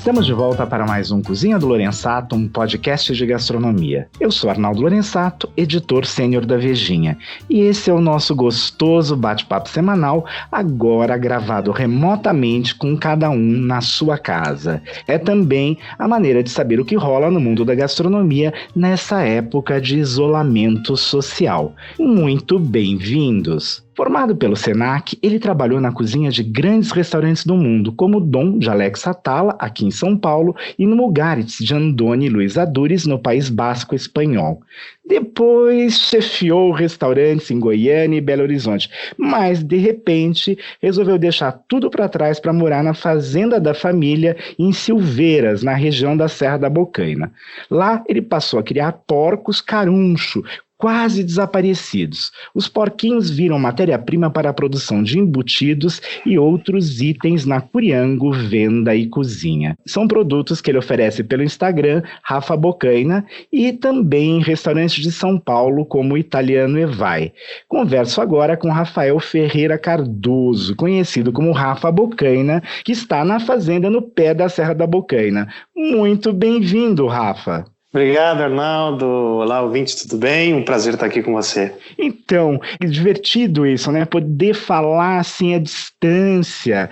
Estamos de volta para mais um Cozinha do Lorenzato, um podcast de gastronomia. Eu sou Arnaldo Lorenzato, editor sênior da Vejinha, e esse é o nosso gostoso bate-papo semanal, agora gravado remotamente com cada um na sua casa. É também a maneira de saber o que rola no mundo da gastronomia nessa época de isolamento social. Muito bem-vindos! Formado pelo Senac, ele trabalhou na cozinha de grandes restaurantes do mundo, como o Dom de Alex Atala, aqui em São Paulo, e no Mugaritz de Andoni Luiz Adures, no País Basco espanhol. Depois chefiou restaurantes em Goiânia e Belo Horizonte, mas de repente resolveu deixar tudo para trás para morar na fazenda da família em Silveiras, na região da Serra da Bocaina. Lá ele passou a criar porcos caruncho, quase desaparecidos. Os porquinhos viram matéria-prima para a produção de embutidos e outros itens na Curiango, venda e cozinha. São produtos que ele oferece pelo Instagram, Rafa Bocaina, e também em restaurantes de São Paulo, como o Italiano Evai. Converso agora com Rafael Ferreira Cardoso, conhecido como Rafa Bocaina, que está na fazenda no pé da Serra da Bocaina. Muito bem-vindo, Rafa! Obrigado, Arnaldo. Olá, ouvintes, tudo bem? Um prazer estar aqui com você. Então, é divertido isso, né? Poder falar assim à distância.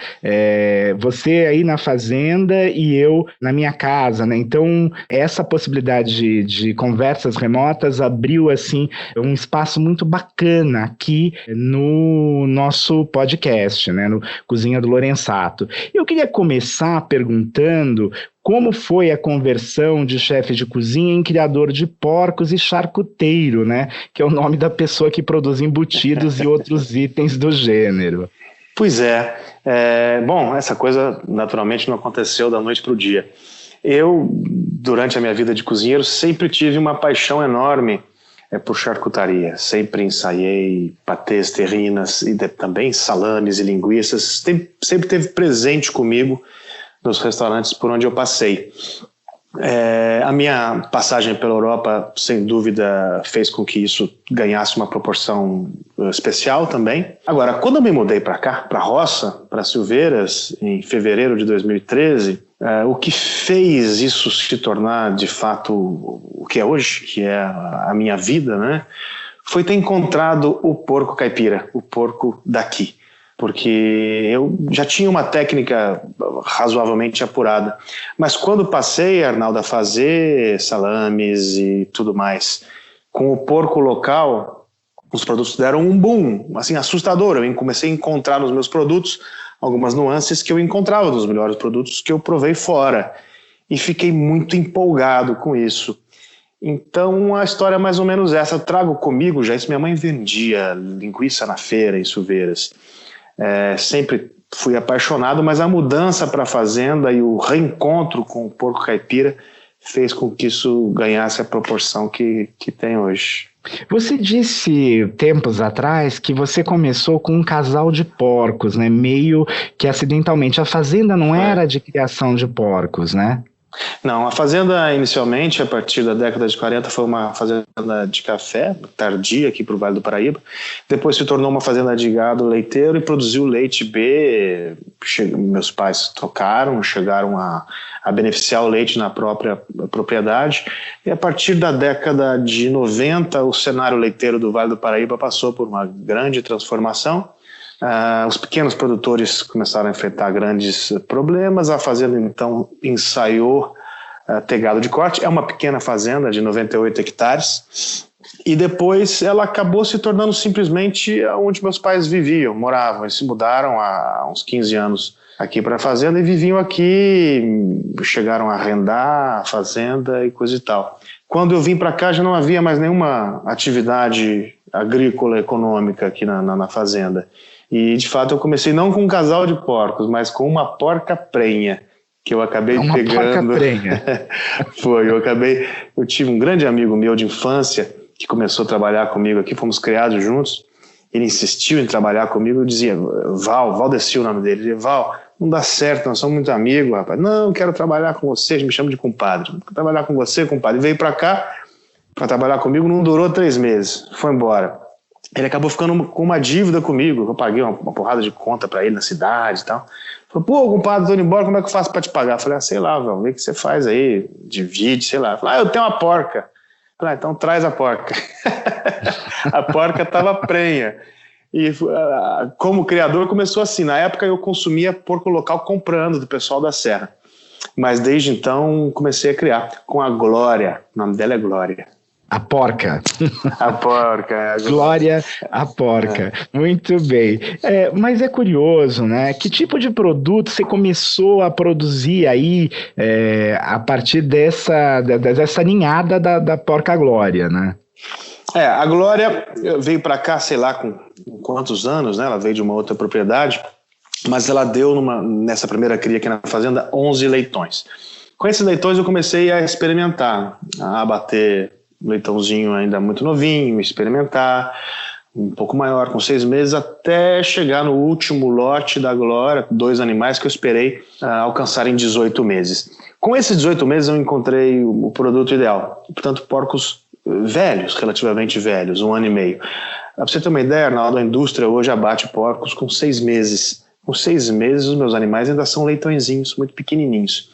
Você aí na fazenda e eu na minha casa, né? Então, essa possibilidade de conversas remotas abriu, assim, um espaço muito bacana aqui no nosso podcast, né? No Cozinha do Lorenzato. Eu queria começar perguntando como foi a conversão de chefe de cozinha em criador de porcos e charcuteiro, né? Que é o nome da pessoa que produz embutidos e outros itens do gênero. Pois é. Bom, essa coisa naturalmente não aconteceu da noite para o dia. Eu, durante a minha vida de cozinheiro, sempre tive uma paixão enorme por charcutaria. Sempre ensaiei patês, terrinas e também salames e linguiças. Sempre teve presente comigo nos restaurantes por onde eu passei. A minha passagem pela Europa, sem dúvida, fez com que isso ganhasse uma proporção especial também. Agora, quando eu me mudei para cá, para a roça, para Silveiras, em fevereiro de 2013, o que fez isso se tornar, de fato, o que é hoje, que é a minha vida, né, foi ter encontrado o porco caipira, o porco daqui. Porque eu já tinha uma técnica razoavelmente apurada. Mas quando passei, Arnaldo, a fazer salames e tudo mais, com o porco local, os produtos deram um boom, assim, assustador. Eu comecei a encontrar nos meus produtos algumas nuances que eu encontrava nos melhores produtos que eu provei fora. E fiquei muito empolgado com isso. Então a história é mais ou menos essa. Eu trago comigo já isso. Minha mãe vendia linguiça na feira em Silveiras. Sempre fui apaixonado, mas a mudança para a fazenda e o reencontro com o porco caipira fez com que isso ganhasse a proporção que tem hoje. Você disse tempos atrás que você começou com um casal de porcos, né? Meio que acidentalmente. A fazenda não era de criação de porcos, né? Não, a fazenda inicialmente, a partir da década de 40, foi uma fazenda de café, tardia aqui para o Vale do Paraíba. Depois se tornou uma fazenda de gado leiteiro e produziu leite B. Meus pais tocaram, chegaram a beneficiar o leite na própria propriedade. E a partir da década de 90, o cenário leiteiro do Vale do Paraíba passou por uma grande transformação. Os pequenos produtores começaram a enfrentar grandes problemas. A fazenda então ensaiou ter gado de corte. É uma pequena fazenda de 98 hectares e depois ela acabou se tornando simplesmente onde meus pais viviam, moravam. Eles se mudaram há uns 15 anos aqui para a fazenda e viviam aqui, chegaram a arrendar a fazenda e coisa e tal. Quando eu vim para cá já não havia mais nenhuma atividade agrícola econômica aqui na fazenda. E, de fato, eu comecei não com um casal de porcos, mas com uma porca prenha, que eu acabei pegando. Porca prenha. Eu tive um grande amigo meu de infância que começou a trabalhar comigo aqui, fomos criados juntos. Ele insistiu em trabalhar comigo, eu dizia, Valdeci o nome dele, ele dizia, Val, não dá certo, nós somos muito amigos, rapaz. Não, quero trabalhar com você, me chama de compadre. Quero trabalhar com você, compadre. Ele veio para cá para trabalhar comigo, não durou 3 meses, foi embora. ele acabou ficando com uma dívida comigo. Eu paguei uma porrada de conta para ele na cidade e tal. Falou, pô, compadre, tô indo embora, como é que eu faço para te pagar? Eu falei, sei lá, velho, vê o que você faz aí, divide, sei lá. Eu falei, eu tenho uma porca. Eu falei, então traz a porca. A porca estava prenha. E como criador começou assim. Na época eu consumia porco local comprando do pessoal da Serra. Mas desde então comecei a criar com a Glória. O nome dela é Glória. A porca. A porca. Glória, a porca. Muito bem. Mas é curioso, né? Que tipo de produto você começou a produzir aí a partir dessa ninhada da porca Glória, né? A Glória veio para cá, sei lá, com quantos anos, né? Ela veio de uma outra propriedade, mas ela deu nessa primeira cria aqui na fazenda 11 leitões. Com esses leitões eu comecei a experimentar, a abater um leitãozinho ainda muito novinho, experimentar um pouco maior, com 6 meses, até chegar no último lote da Glória, 2 animais que eu esperei alcançar em 18 meses. Com esses 18 meses eu encontrei o produto ideal, portanto porcos velhos, relativamente velhos, 1 ano e meio. Para você ter uma ideia, Arnaldo, a indústria hoje abate porcos com 6 meses. Com 6 meses os meus animais ainda são leitõezinhos, muito pequenininhos.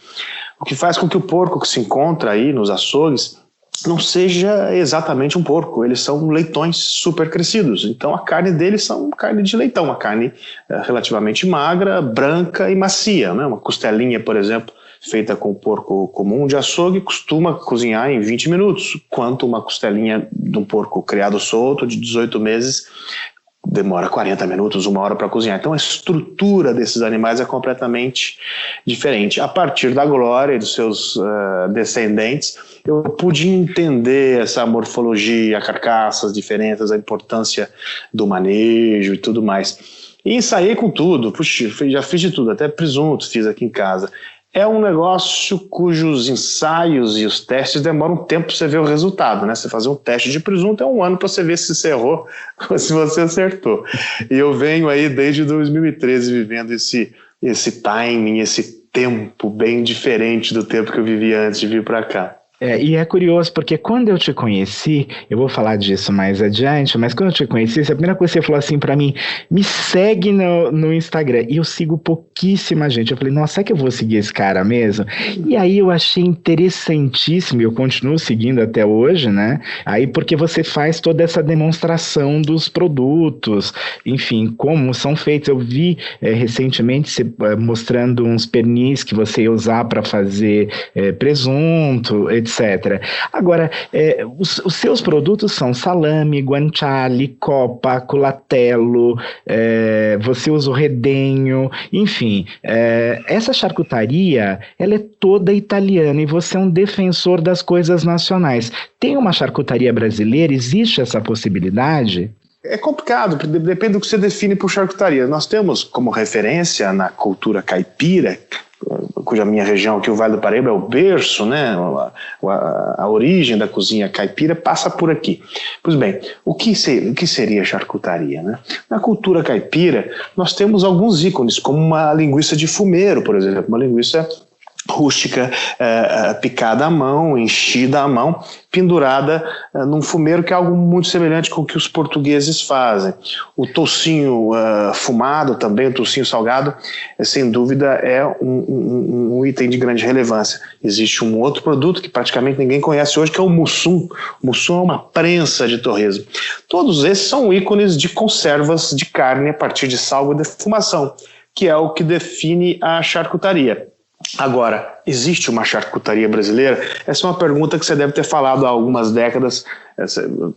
O que faz com que o porco que se encontra aí nos açougues não seja exatamente um porco, eles são leitões super crescidos, então a carne deles são carne de leitão, uma carne relativamente magra, branca e macia, né? Uma costelinha, por exemplo, feita com porco comum de açougue, costuma cozinhar em 20 minutos, quanto uma costelinha de um porco criado solto de 18 meses demora 40 minutos, 1 hora para cozinhar. Então a estrutura desses animais é completamente diferente. A partir da Glória e dos seus descendentes, eu pude entender essa morfologia, a carcaça, as diferenças, a importância do manejo e tudo mais. E ensaiei com tudo, puxa, já fiz de tudo, até presunto fiz aqui em casa. É um negócio cujos ensaios e os testes demoram um tempo para você ver o resultado, né? Você fazer um teste de presunto é 1 ano para você ver se você errou ou se você acertou. E eu venho aí desde 2013 vivendo esse timing, esse tempo bem diferente do tempo que eu vivia antes de vir para cá. E é curioso, porque quando eu te conheci, eu vou falar disso mais adiante, mas quando eu te conheci, a primeira coisa que você falou assim pra mim, me segue no Instagram, e eu sigo pouquíssima gente. Eu falei, nossa, será que eu vou seguir esse cara mesmo? E aí eu achei interessantíssimo, e eu continuo seguindo até hoje, né? Aí porque você faz toda essa demonstração dos produtos, enfim, como são feitos. Eu vi recentemente você mostrando uns pernis que você ia usar para fazer presunto, etc. Agora, os seus produtos são salame, guanciale, copa, culatello, você usa o redenho, enfim, essa charcutaria, ela é toda italiana e você é um defensor das coisas nacionais. Tem uma charcutaria brasileira? Existe essa possibilidade? É complicado, depende do que você define por charcutaria. Nós temos como referência na cultura caipira, cuja minha região aqui, o Vale do Paraíba, é o berço, né? A origem da cozinha caipira passa por aqui. Pois bem, o que seria charcutaria, né? Na cultura caipira, nós temos alguns ícones, como uma linguiça de fumeiro, por exemplo, uma linguiça rústica, picada à mão, enchida à mão, pendurada num fumeiro, que é algo muito semelhante com o que os portugueses fazem. O toucinho fumado também, o toucinho salgado, sem dúvida é um item de grande relevância. Existe um outro produto que praticamente ninguém conhece hoje, que é o mussum. O mussum é uma prensa de torresmo. Todos esses são ícones de conservas de carne a partir de sal e defumação, que é o que define a charcutaria. Agora, existe uma charcutaria brasileira? Essa é uma pergunta que você deve ter falado há algumas décadas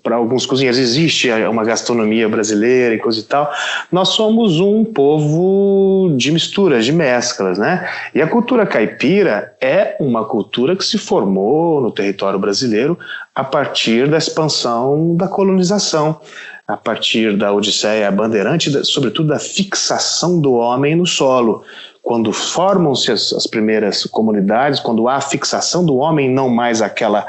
para alguns cozinheiros. Existe uma gastronomia brasileira e coisa e tal? Nós somos um povo de misturas, de mesclas, né? E a cultura caipira é uma cultura que se formou no território brasileiro a partir da expansão da colonização, a partir da Odisseia Bandeirante, sobretudo da fixação do homem no solo. Quando formam-se as primeiras comunidades, quando há a fixação do homem, não mais aquela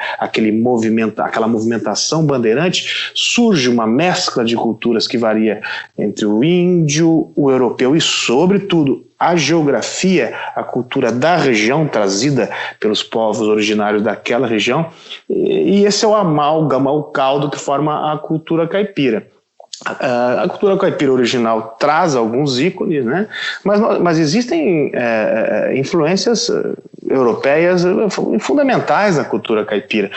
movimentação bandeirante, surge uma mescla de culturas que varia entre o índio, o europeu e, sobretudo, a geografia, a cultura da região trazida pelos povos originários daquela região, e esse é o amálgama, o caldo que forma a cultura caipira. A cultura caipira original traz alguns ícones, né? Mas existem influências europeias fundamentais na cultura caipira.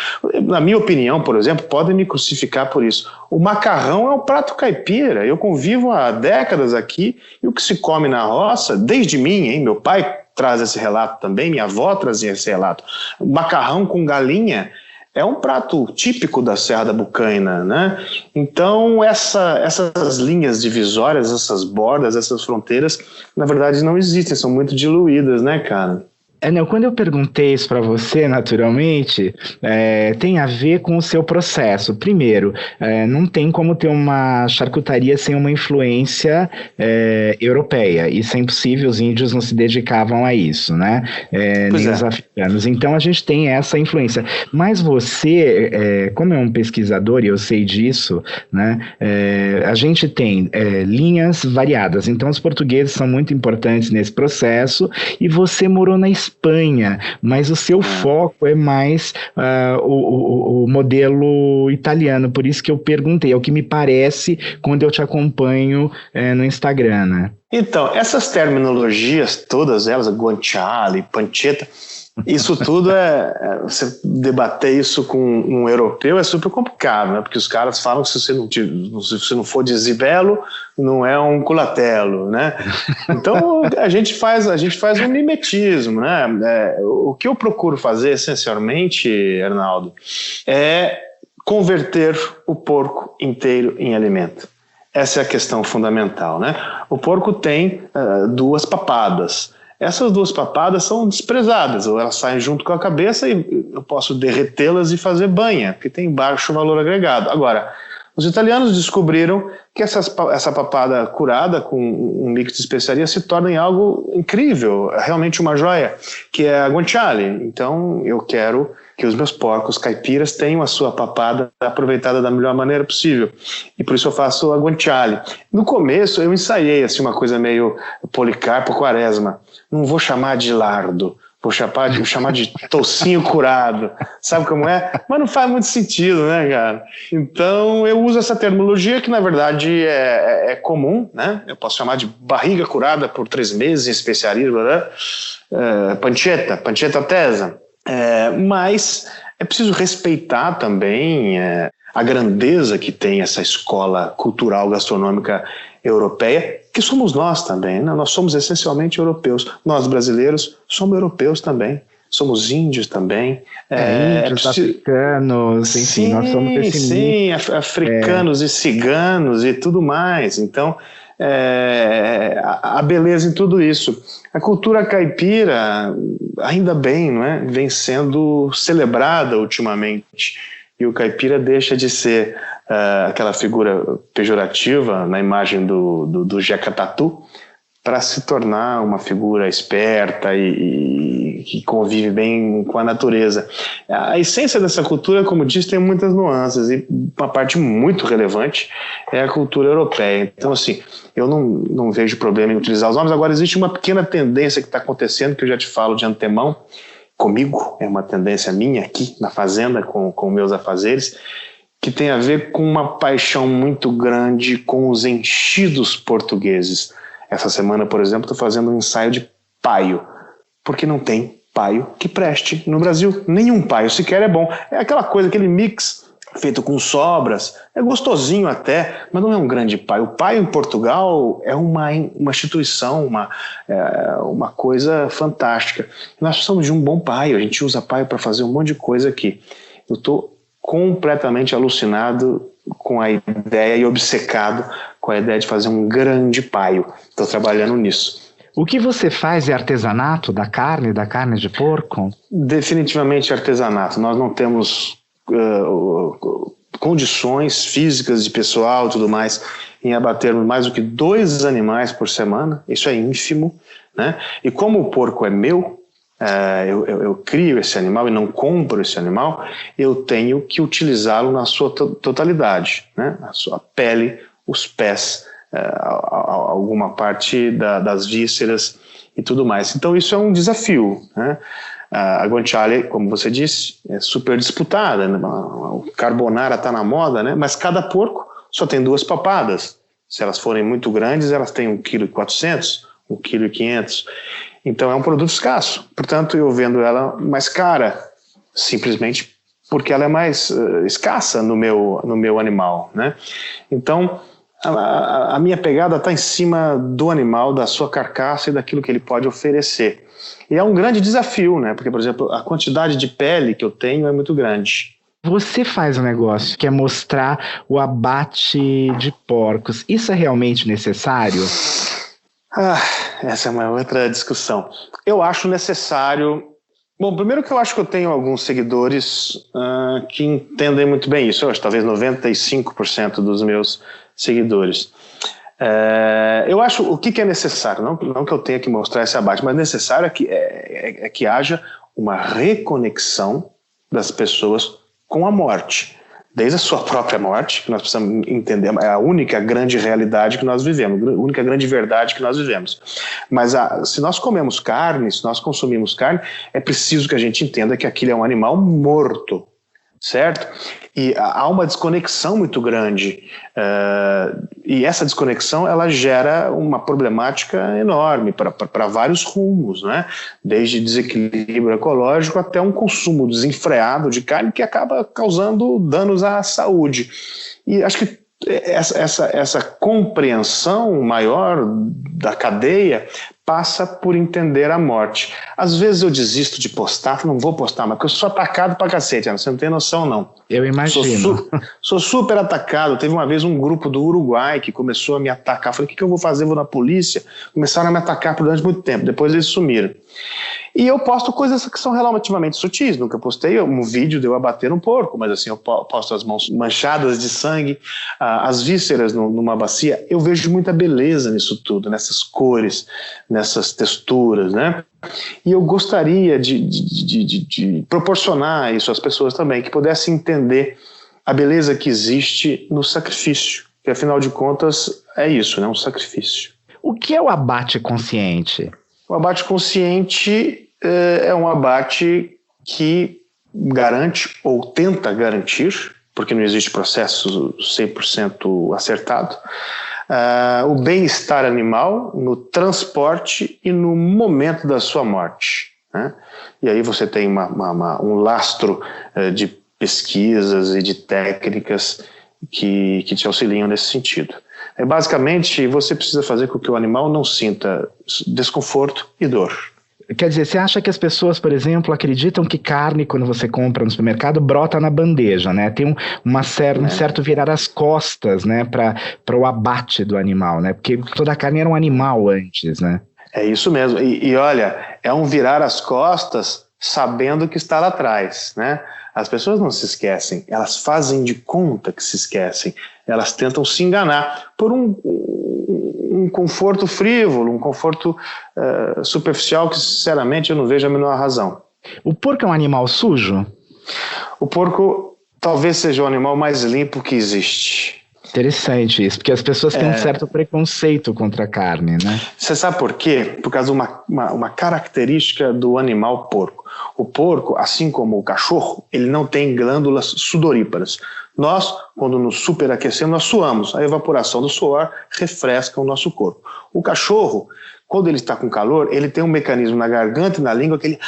Na minha opinião, por exemplo, podem me crucificar por isso. O macarrão é um prato caipira. Eu convivo há décadas aqui e o que se come na roça, desde mim, hein? Meu pai traz esse relato também, minha avó trazia esse relato. O macarrão com galinha é um prato típico da Serra da Bocaina, né? Então, essas linhas divisórias, essas bordas, essas fronteiras, na verdade não existem, são muito diluídas, né, cara? Quando eu perguntei isso para você, naturalmente, tem a ver com o seu processo. Primeiro, não tem como ter uma charcutaria sem uma influência europeia. Isso é impossível, os índios não se dedicavam a isso, né? Nem os africanos. Então, a gente tem essa influência. Mas você, como é um pesquisador, e eu sei disso, né? A gente tem linhas variadas. Então, os portugueses são muito importantes nesse processo, e você morou na Espanha, mas o seu foco é mais o modelo italiano, por isso que eu perguntei, é o que me parece quando eu te acompanho no Instagram, né? Então, essas terminologias, todas elas, guanciale, pancetta, isso tudo você debater isso com um europeu é super complicado, né? Porque os caras falam que se você não for de Zibelo, não é um culatelo, né? Então a gente faz um mimetismo, né? O que eu procuro fazer essencialmente, Arnaldo, é converter o porco inteiro em alimento. Essa é a questão fundamental, né? O porco tem 2 papadas. Essas 2 papadas são desprezadas, ou elas saem junto com a cabeça e eu posso derretê-las e fazer banha, porque tem baixo valor agregado. Agora, os italianos descobriram que essa papada curada com um mix de especiarias se torna em algo incrível, realmente uma joia, que é a guanciale. Então, eu quero que os meus porcos caipiras tenham a sua papada aproveitada da melhor maneira possível. E por isso eu faço a guanciale. No começo, eu ensaiei assim, uma coisa meio Policarpo Quaresma. Não vou chamar de lardo, vou chamar de toucinho curado. Sabe como é? Mas não faz muito sentido, né, cara? Então, eu uso essa terminologia que, na verdade, é comum, né? Eu posso chamar de barriga curada por 3 meses em especiarias, pancetta tesa. Mas é preciso respeitar também a grandeza que tem essa escola cultural gastronômica europeia, que somos nós também, né? Nós somos essencialmente europeus. Nós brasileiros somos europeus também, somos índios também. Índios, africanos, enfim, sim, nós somos esse sim, africanos e ciganos e tudo mais. Então, a beleza em tudo isso. A cultura caipira, ainda bem, não é? Vem sendo celebrada ultimamente. E o caipira deixa de ser aquela figura pejorativa na imagem do Jeca Tatu para se tornar uma figura esperta e que convive bem com a natureza. A essência dessa cultura, como disse, tem muitas nuances e uma parte muito relevante é a cultura europeia. Então, assim, eu não vejo problema em utilizar os nomes. Agora, existe uma pequena tendência que está acontecendo, que eu já te falo de antemão, comigo, é uma tendência minha aqui na fazenda, com meus afazeres, que tem a ver com uma paixão muito grande com os enchidos portugueses. Essa semana, por exemplo, estou fazendo um ensaio de paio, porque não tem paio que preste no Brasil. Nenhum paio sequer é bom. É aquela coisa, aquele mix feito com sobras, é gostosinho até, mas não é um grande paio. O paio em Portugal é uma instituição, uma coisa fantástica. Nós precisamos de um bom paio, a gente usa paio para fazer um monte de coisa aqui. Eu estou completamente alucinado com a ideia e obcecado com a ideia de fazer um grande paio. Estou trabalhando nisso. O que você faz é artesanato da carne de porco? Definitivamente artesanato. Nós não temos condições físicas de pessoal e tudo mais em abatermos mais do que 2 animais por semana. Isso é ínfimo, né? E como o porco é meu, eu crio esse animal e não compro esse animal, eu tenho que utilizá-lo na sua totalidade, né? A sua pele, os pés, alguma parte das vísceras e tudo mais. Então isso é um desafio, né? A guanciale, como você disse, é super disputada, né? O carbonara está na moda, né? Mas cada porco só tem 2 papadas. Se elas forem muito grandes, elas têm 1,4 kg, 1,5 kg. Então é um produto escasso. Portanto, eu vendo ela mais cara, simplesmente porque ela é mais escassa no meu animal, né? Então, a minha pegada está em cima do animal, da sua carcaça e daquilo que ele pode oferecer. E é um grande desafio, né? Porque, por exemplo, a quantidade de pele que eu tenho é muito grande. Você faz um negócio que é mostrar o abate de porcos. Isso é realmente necessário? Essa é uma outra discussão. Eu acho necessário... Bom, primeiro que eu acho que eu tenho alguns seguidores que entendem muito bem isso. Eu acho talvez 95% dos meus seguidores. Eu acho o que é necessário, não que eu tenha que mostrar esse abate, mas necessário é que haja uma reconexão das pessoas com a morte, desde a sua própria morte, que nós precisamos entender, é a única grande realidade que nós vivemos, a única grande verdade que nós vivemos. Mas se nós comemos carne, se nós consumimos carne, é preciso que a gente entenda que aquilo é um animal morto, certo? E há uma desconexão muito grande, e essa desconexão ela gera uma problemática enorme para vários rumos, né? Desde desequilíbrio ecológico até um consumo desenfreado de carne que acaba causando danos à saúde. E acho que essa compreensão maior da cadeia passa por entender a morte. Às vezes eu desisto de postar, não vou postar, mas porque eu sou atacado pra cacete, você não tem noção não. Eu imagino. Sou super atacado. Teve uma vez um grupo do Uruguai que começou a me atacar. Falei, o que eu vou fazer? Eu vou na polícia. Começaram a me atacar durante muito tempo, depois eles sumiram. E eu posto coisas que são relativamente sutis. Nunca postei um vídeo de eu abater um porco, mas assim, eu posto as mãos manchadas de sangue, as vísceras numa bacia. Eu vejo muita beleza nisso tudo, nessas cores, nessas texturas, né? E eu gostaria de proporcionar isso às pessoas também, que pudessem entender a beleza que existe no sacrifício, que afinal de contas é isso, né? Um sacrifício. O que é o abate consciente? O abate consciente é um abate que garante ou tenta garantir, porque não existe processo 100% acertado, o bem-estar animal no transporte e no momento da sua morte, né? E aí você tem um lastro de pesquisas e de técnicas que te auxiliam nesse sentido. Basicamente, você precisa fazer com que o animal não sinta desconforto e dor. Quer dizer, você acha que as pessoas, por exemplo, acreditam que carne, quando você compra no supermercado, brota na bandeja, né? Tem um certo virar as costas, né, para o abate do animal, né? Porque toda a carne era um animal antes, né? É isso mesmo. E olha, é um virar as costas sabendo que está lá atrás, né? As pessoas não se esquecem, elas fazem de conta que se esquecem, elas tentam se enganar por um conforto frívolo, um conforto superficial que, sinceramente, eu não vejo a menor razão. O porco é um animal sujo? O porco talvez seja o animal mais limpo que existe. Interessante isso, porque as pessoas têm um certo preconceito contra a carne, né? Você sabe por quê? Por causa de uma característica do animal porco. O porco, assim como o cachorro, ele não tem glândulas sudoríparas. Nós, quando nos superaquecemos, nós suamos. A evaporação do suor refresca o nosso corpo. O cachorro, quando ele está com calor, ele tem um mecanismo na garganta e na língua que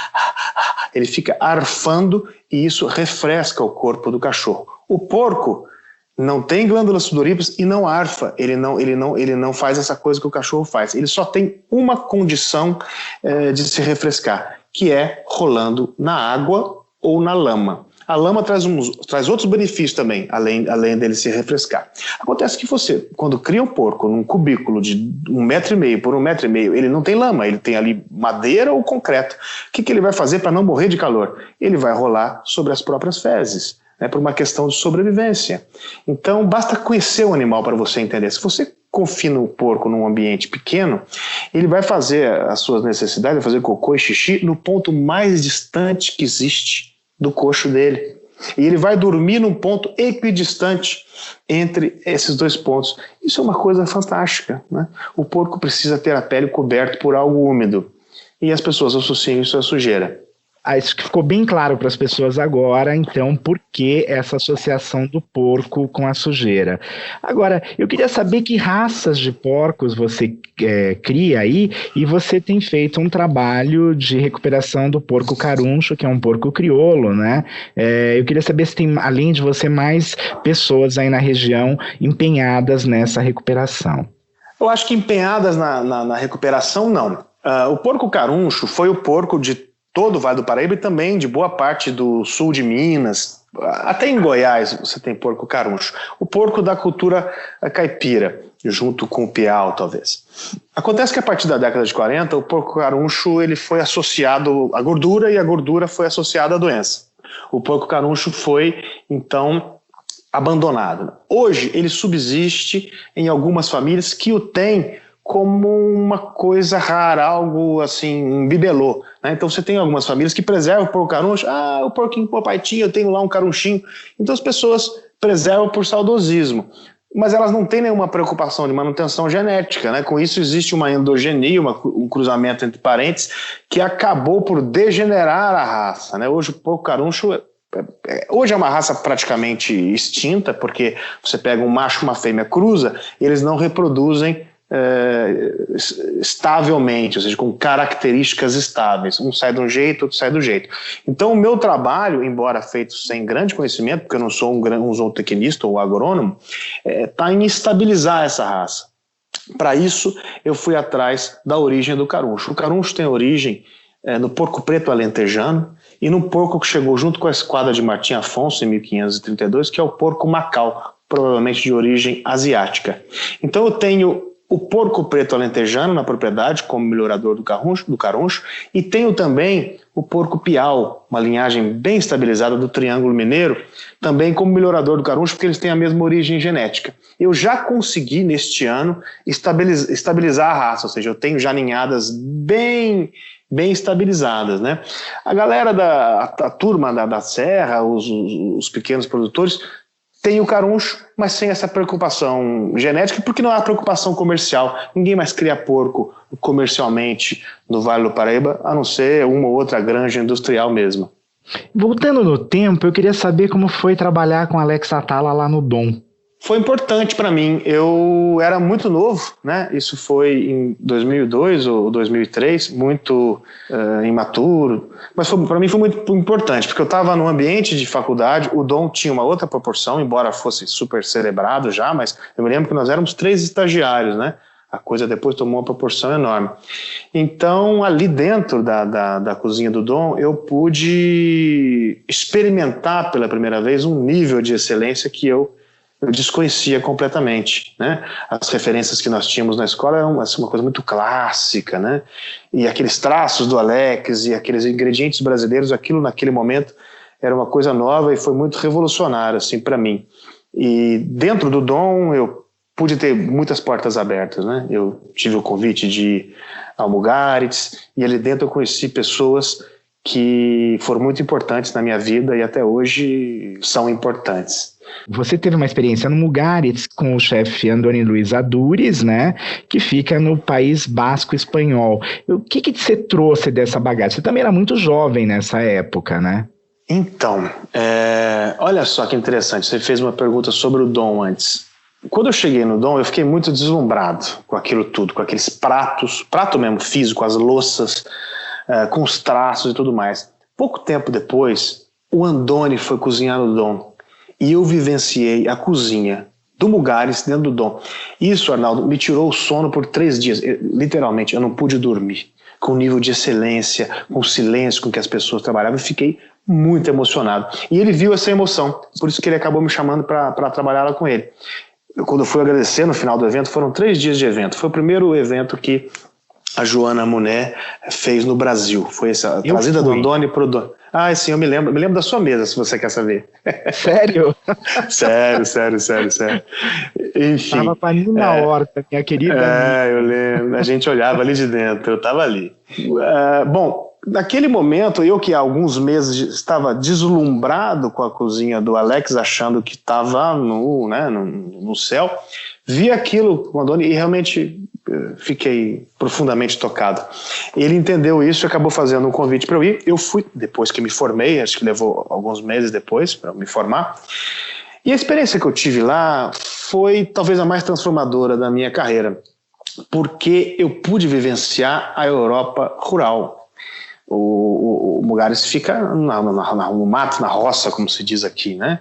ele fica arfando e isso refresca o corpo do cachorro. O porco não tem glândulas sudoríparas e não arfa, ele não faz essa coisa que o cachorro faz. Ele só tem uma condição de se refrescar, que é rolando na água ou na lama. A lama traz outros benefícios também, além dele se refrescar. Acontece que você, quando cria um porco num cubículo de 1,5 m por 1,5 m, ele não tem lama, ele tem ali madeira ou concreto. O que ele vai fazer para não morrer de calor? Ele vai rolar sobre as próprias fezes, né, por uma questão de sobrevivência. Então, basta conhecer o animal para você entender. Se você confina o porco num ambiente pequeno, ele vai fazer as suas necessidades, vai fazer cocô e xixi no ponto mais distante que existe do coxo dele. E ele vai dormir num ponto equidistante entre esses dois pontos. Isso é uma coisa fantástica, né? O porco precisa ter a pele coberta por algo úmido. E as pessoas associam isso à sujeira. Acho que ficou bem claro para as pessoas agora, então, por que essa associação do porco com a sujeira. Agora, eu queria saber que raças de porcos você cria aí, e você tem feito um trabalho de recuperação do porco caruncho, que é um porco crioulo, né? Eu queria saber se tem, além de você, mais pessoas aí na região empenhadas nessa recuperação. Eu acho que empenhadas na recuperação, não. O porco caruncho foi o porco de todo o Vale do Paraíba e também de boa parte do sul de Minas. Até em Goiás você tem porco caruncho. O porco da cultura caipira, junto com o piau, talvez. Acontece que a partir da década de 40, o porco caruncho ele foi associado à gordura e a gordura foi associada à doença. O porco caruncho foi, então, abandonado. Hoje ele subsiste em algumas famílias que o têm como uma coisa rara, algo assim, um bibelô, né? Então você tem algumas famílias que preservam o porco caruncho, o porquinho papaitinho, eu tenho lá um carunchinho. Então as pessoas preservam por saudosismo, mas elas não têm nenhuma preocupação de manutenção genética, né? Com isso existe uma endogenia, um cruzamento entre parentes que acabou por degenerar a raça, né? Hoje o porco caruncho hoje é uma raça praticamente extinta, porque você pega um macho e uma fêmea cruza, eles não reproduzem estavelmente, ou seja, com características estáveis. Um sai de um jeito, outro sai do jeito. Então o meu trabalho, embora feito sem grande conhecimento, porque eu não sou um zootecnista ou agrônomo, está em estabilizar essa raça. Para isso eu fui atrás da origem do caruncho. O caruncho tem origem no porco preto alentejano e no porco que chegou junto com a esquadra de Martim Afonso em 1532, que é o porco Macau, provavelmente de origem asiática. Então eu tenho o porco preto alentejano na propriedade como melhorador do caruncho, e tenho também o porco piau, uma linhagem bem estabilizada do Triângulo Mineiro, também como melhorador do caruncho, porque eles têm a mesma origem genética. Eu já consegui neste ano estabilizar a raça, ou seja, eu tenho já ninhadas bem estabilizadas, né? A galera a turma da serra, os pequenos produtores, tem o caruncho, mas sem essa preocupação genética, porque não há preocupação comercial. Ninguém mais cria porco comercialmente no Vale do Paraíba, a não ser uma ou outra granja industrial mesmo. Voltando no tempo, eu queria saber como foi trabalhar com Alex Atala lá no Dom. Foi importante para mim. Eu era muito novo, né? Isso foi em 2002 ou 2003, muito imaturo. Mas para mim foi muito importante, porque eu estava num ambiente de faculdade, o Dom tinha uma outra proporção, embora fosse super celebrado já, mas eu me lembro que nós éramos 3 estagiários, né? A coisa depois tomou uma proporção enorme. Então, ali dentro da cozinha do Dom, eu pude experimentar pela primeira vez um nível de excelência que eu desconhecia completamente, né? As referências que nós tínhamos na escola eram uma coisa muito clássica, né? E aqueles traços do Alex e aqueles ingredientes brasileiros, aquilo naquele momento era uma coisa nova e foi muito revolucionário assim para mim. E dentro do Dom eu pude ter muitas portas abertas, né? Eu tive o convite de ir ao Mugaritz e ali dentro eu conheci pessoas que foram muito importantes na minha vida e até hoje são importantes. Você teve uma experiência no Mugaritz com o chefe Andoni Luiz Adúriz, né, que fica no País Basco Espanhol. O que você trouxe dessa bagagem? Você também era muito jovem nessa época, né? Então, olha só que interessante, você fez uma pergunta sobre o Dom antes. Quando eu cheguei no Dom, eu fiquei muito deslumbrado com aquilo tudo, com aqueles prato mesmo físico, as louças, com os traços e tudo mais. Pouco tempo depois, o Andoni foi cozinhar no Dom e eu vivenciei a cozinha do Mugaritz dentro do Dom. Isso, Arnaldo, me tirou o sono por 3 dias. Literalmente, eu não pude dormir. Com o nível de excelência, com o silêncio com que as pessoas trabalhavam, eu fiquei muito emocionado. E ele viu essa emoção, por isso que ele acabou me chamando para trabalhar lá com ele. Quando eu fui agradecer no final do evento, foram 3 dias de evento. Foi o primeiro evento que a Joana Muné fez no Brasil. Foi essa trazida do Andoni pro Dom. Ah, sim, eu me lembro da sua mesa, se você quer saber. Sério? Sério. Enfim. Tava pra mim na horta, minha querida. Eu lembro. A gente olhava ali de dentro, eu tava ali. Bom, naquele momento, eu que há alguns meses estava deslumbrado com a cozinha do Alex, achando que estava no céu, vi aquilo com o Andoni e realmente fiquei profundamente tocado. Ele entendeu isso e acabou fazendo um convite para eu ir. Eu fui, depois que me formei, acho que levou alguns meses depois para me formar. E a experiência que eu tive lá foi talvez a mais transformadora da minha carreira, porque eu pude vivenciar a Europa rural. O Mugares fica no mato, na roça, como se diz aqui, né?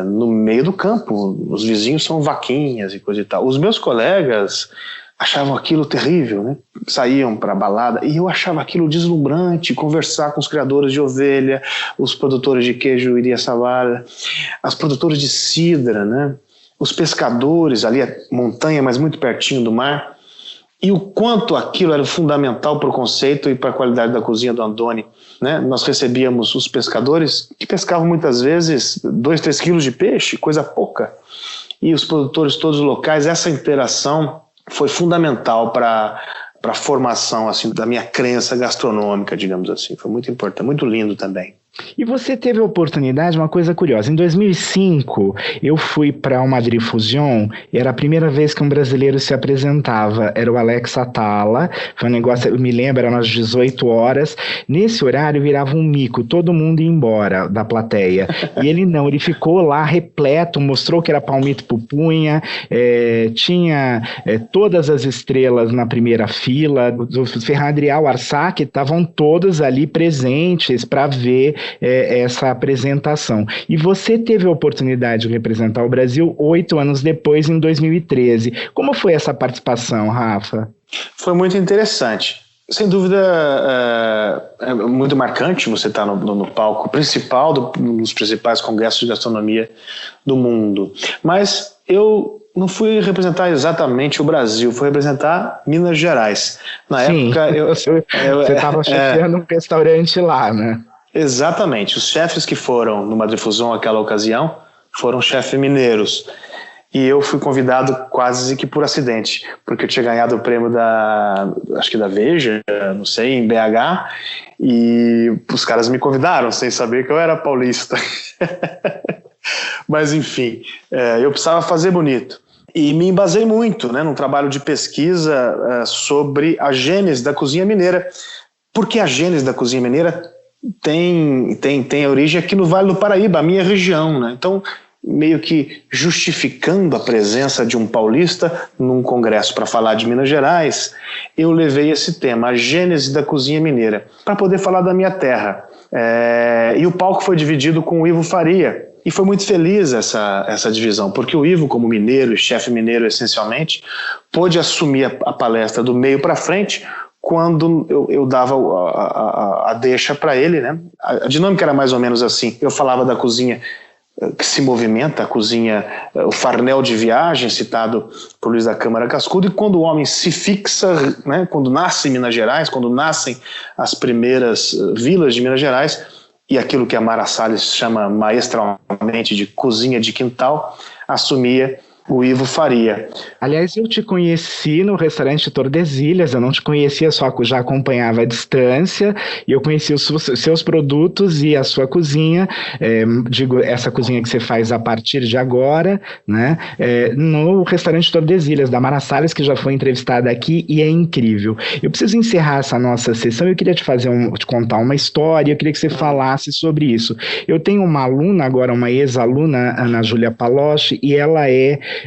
No meio do campo, os vizinhos são vaquinhas e coisa e tal. Os meus colegas achavam aquilo terrível, né? Saíam para a balada e eu achava aquilo deslumbrante, conversar com os criadores de ovelha, os produtores de queijo iria salada, as produtoras de cidra, né? Os pescadores, ali a montanha, mas muito pertinho do mar, e o quanto aquilo era fundamental para o conceito e para a qualidade da cozinha do Andoni, né? Nós recebíamos os pescadores que pescavam muitas vezes 2, 3 quilos de peixe, coisa pouca, e os produtores todos locais. Essa interação foi fundamental para a formação assim, da minha crença gastronômica, digamos assim. Foi muito importante, muito lindo também. E você teve a oportunidade, uma coisa curiosa, em 2005 eu fui para o Madrid Fusion e era a primeira vez que um brasileiro se apresentava, era o Alex Atala, foi um negócio, eu me lembro, eram umas 18 horas, nesse horário virava um mico, todo mundo ia embora da plateia, e ele não, ele ficou lá repleto, mostrou que era palmito pupunha, tinha todas as estrelas na primeira fila, o Ferradrial, Arsac, estavam todos ali presentes para ver essa apresentação. E você teve a oportunidade de representar o Brasil 8 anos depois, em 2013. Como foi essa participação, Rafa? Foi muito interessante. Sem dúvida, é muito marcante você estar no palco principal dos principais congressos de gastronomia do mundo. Mas eu não fui representar exatamente o Brasil, fui representar Minas Gerais. Na época, você estava chefiando um restaurante lá, né? Exatamente, os chefes que foram no Madrid Fusion naquela ocasião foram chefes mineiros, e eu fui convidado quase que por acidente, porque eu tinha ganhado o prêmio acho que da Veja, não sei, em BH, e os caras me convidaram sem saber que eu era paulista. Mas enfim, eu precisava fazer bonito. E me embasei muito, né, num trabalho de pesquisa sobre a gênese da cozinha mineira, porque a gênese da cozinha mineira tem origem aqui no Vale do Paraíba, a minha região, né? Então, meio que justificando a presença de um paulista num congresso para falar de Minas Gerais, eu levei esse tema, a gênese da cozinha mineira, para poder falar da minha terra. E o palco foi dividido com o Ivo Faria, e foi muito feliz essa divisão, porque o Ivo, como mineiro e chefe mineiro essencialmente, pôde assumir a palestra do meio para frente, quando eu dava a deixa para ele, né? A dinâmica era mais ou menos assim. Eu falava da cozinha que se movimenta, a cozinha, o farnel de viagem, citado por Luiz da Câmara Cascudo, e quando o homem se fixa, né? Quando nasce em Minas Gerais, quando nascem as primeiras vilas de Minas Gerais, e aquilo que a Mara Salles chama maestralmente de cozinha de quintal, assumia o Ivo Faria. Aliás, eu te conheci no restaurante Tordesilhas, eu não te conhecia, só já acompanhava à distância, e eu conheci os seus produtos e a sua cozinha, digo, essa cozinha que você faz a partir de agora, né, no restaurante Tordesilhas, da Mara Salles, que já foi entrevistada aqui, e é incrível. Eu preciso encerrar essa nossa sessão, eu queria te contar uma história, eu queria que você falasse sobre isso. Eu tenho uma aluna agora, uma ex-aluna, Ana Júlia Paloche, e ela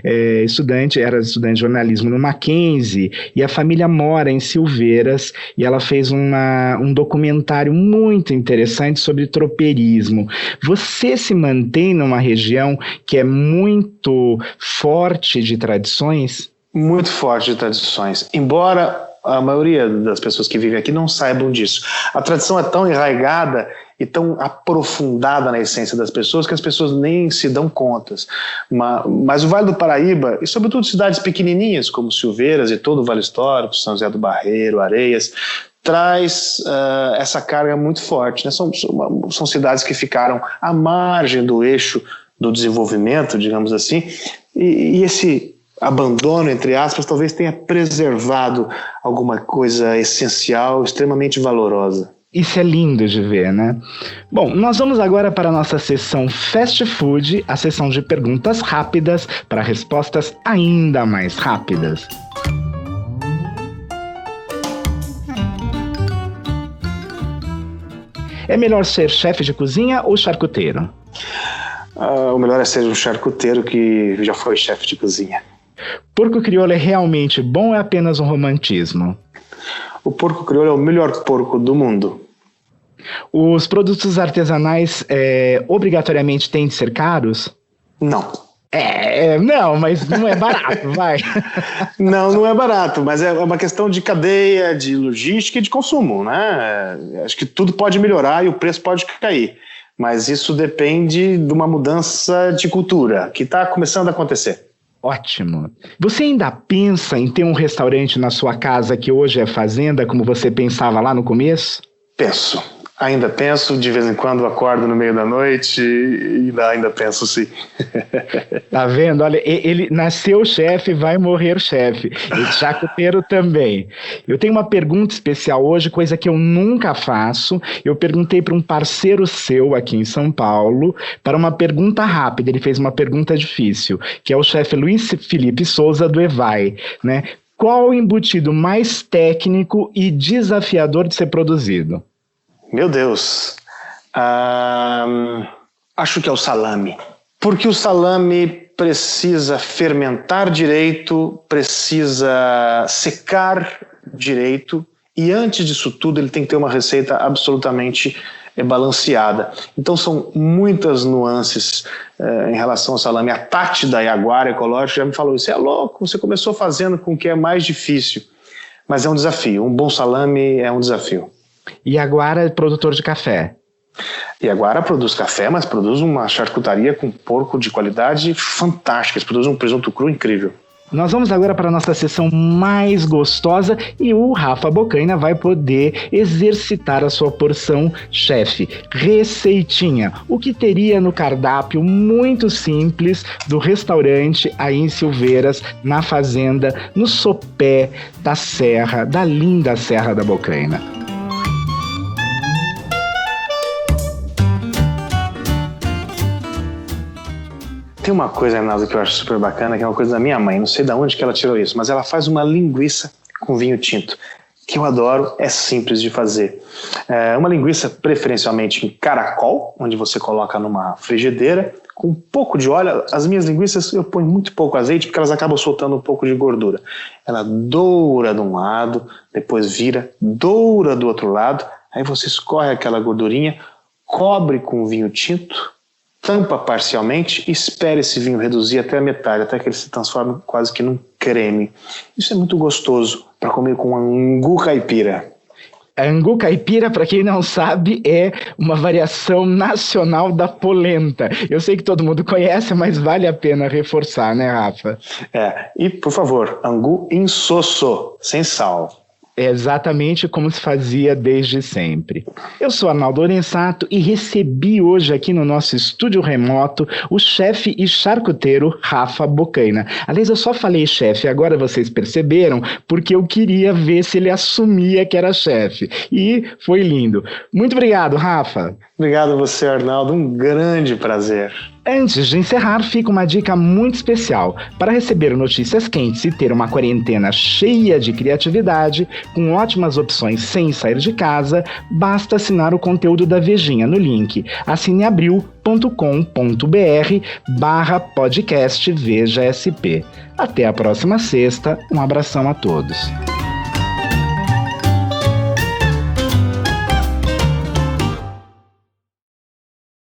era estudante de jornalismo no Mackenzie, e a família mora em Silveiras, e ela fez um documentário muito interessante sobre tropeirismo. Você se mantém numa região que é muito forte de tradições? Muito forte de tradições, embora a maioria das pessoas que vivem aqui não saibam disso. A tradição é tão enraigada e tão aprofundada na essência das pessoas que as pessoas nem se dão contas. Mas o Vale do Paraíba, e sobretudo cidades pequenininhas como Silveiras e todo o Vale Histórico, São José do Barreiro, Areias, traz essa carga muito forte, né? São cidades que ficaram à margem do eixo do desenvolvimento, digamos assim, e esse abandono, entre aspas, talvez tenha preservado alguma coisa essencial, extremamente valorosa. Isso é lindo de ver, né? Bom, nós vamos agora para a nossa sessão Fast Food, a sessão de perguntas rápidas para respostas ainda mais rápidas. É melhor ser chefe de cozinha ou charcuteiro? O melhor é ser um charcuteiro que já foi chefe de cozinha. Porco crioulo é realmente bom ou é apenas um romantismo? O porco crioulo é o melhor porco do mundo. Os produtos artesanais obrigatoriamente têm de ser caros? Não. Não, mas não é barato, vai. Não é barato, mas é uma questão de cadeia, de logística e de consumo, né? Acho que tudo pode melhorar e o preço pode cair, mas isso depende de uma mudança de cultura que está começando a acontecer. Ótimo. Você ainda pensa em ter um restaurante na sua casa que hoje é fazenda, como você pensava lá no começo? Penso. Ainda penso, de vez em quando acordo no meio da noite e ainda penso sim. Tá vendo? Olha, ele nasceu chefe, vai morrer chefe. E charcuteiro também. Eu tenho uma pergunta especial hoje, coisa que eu nunca faço. Eu perguntei para um parceiro seu aqui em São Paulo para uma pergunta rápida. Ele fez uma pergunta difícil, que é o chefe Luiz Felipe Souza do Evai, né? Qual o embutido mais técnico e desafiador de ser produzido? Meu Deus, acho que é o salame, porque o salame precisa fermentar direito, precisa secar direito e antes disso tudo ele tem que ter uma receita absolutamente balanceada. Então são muitas nuances em relação ao salame. A Tati da Iaguara Ecológica já me falou, isso é louco, você começou fazendo com o que é mais difícil, mas é um desafio, um bom salame é um desafio. Iaguara é produtor de café. Iaguara produz café, mas produz uma charcutaria com porco de qualidade fantástica. Eles produzem um presunto cru incrível. Nós vamos agora para a nossa sessão mais gostosa e o Rafa Bocaina vai poder exercitar a sua porção chefe. Receitinha. O que teria no cardápio muito simples do restaurante aí em Silveiras, na fazenda, no sopé da serra, da linda Serra da Bocaina. Tem uma coisa, Renato, que eu acho super bacana, que é uma coisa da minha mãe, não sei de onde que ela tirou isso, mas ela faz uma linguiça com vinho tinto, que eu adoro, é simples de fazer. Uma linguiça preferencialmente em caracol, onde você coloca numa frigideira, com um pouco de óleo. As minhas linguiças eu ponho muito pouco azeite, porque elas acabam soltando um pouco de gordura. Ela doura de um lado, depois vira, doura do outro lado, aí você escorre aquela gordurinha, cobre com vinho tinto, tampa parcialmente e espere esse vinho reduzir até a metade, até que ele se transforme quase que num creme. Isso é muito gostoso para comer com angu caipira. Angu caipira, para quem não sabe, é uma variação nacional da polenta. Eu sei que todo mundo conhece, mas vale a pena reforçar, né, Rafa? E por favor, angu insosso, sem sal. É exatamente como se fazia desde sempre. Eu sou Arnaldo Lorenzato e recebi hoje aqui no nosso estúdio remoto o chefe e charcuteiro Rafa Bocaina. Aliás, eu só falei chefe, agora vocês perceberam, porque eu queria ver se ele assumia que era chefe. E foi lindo. Muito obrigado, Rafa. Obrigado a você, Arnaldo. Um grande prazer. Antes de encerrar, fica uma dica muito especial. Para receber notícias quentes e ter uma quarentena cheia de criatividade, com ótimas opções sem sair de casa, basta assinar o conteúdo da Vejinha no link assineabril.com.br/podcast Veja SP. Até a próxima sexta, um abração a todos.